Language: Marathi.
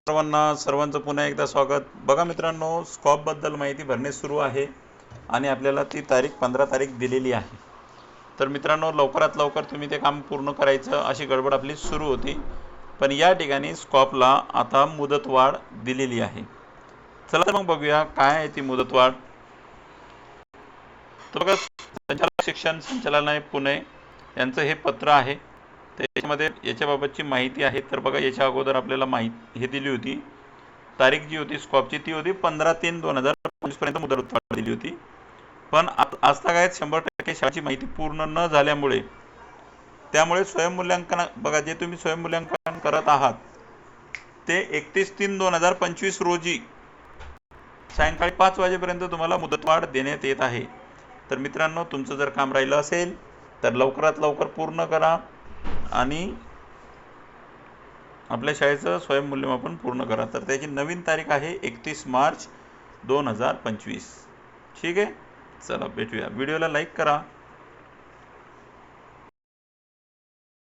सर्वांचं पुन्हा एकदा स्वागत। बघा मित्रांनो, स्कॉप बद्दल माहिती भरणे सुरू आहे आणि आपल्याला ती तारीख 15 तारीख दिलेली आहे। तर मित्रांनो, लवकरात लवकर तुम्ही ते काम पूर्ण करायचं अशी गडबड आपली सुरू होती, पण या ठिकाणी स्कॉपला आता मुदतवाढ दिलेली आहे। चला तर मग बघूया काय आहे ती मुदतवाढ। तर बघा, संचालक शिक्षण संचालनालय पुणे यांचं हे पत्र आहे, त्याच्यामध्ये याच्याबाबतची माहिती आहे। तर बघा, याच्या अगोदर आपल्याला माहिती हे दिली होती, तारीख जी होती स्कॉपची ती होती 15/3/2025 पर्यंत मुदतवाढ दिली होती। पण आजतागायत 100% शाळेची माहिती पूर्ण न झाल्यामुळे त्यामुळे स्वयंमूल्यांकन, बघा जे तुम्ही स्वयंमूल्यांकन करत आहात ते 31/3/2025 रोजी सायंकाळी 5 वाजेपर्यंत तुम्हाला मुदतवाढ देण्यात येत आहे। तर मित्रांनो, तुमचं जर काम राहिलं असेल तर लवकरात लवकर पूर्ण करा आणि आपल्या शाळेचं स्वयंमूल्यमापन पूर्ण करा। तर त्याची नवीन तारीख आहे 31 मार्च 2025। ठीक आहे, चला भेटूया। व्हिडिओला लाईक करा।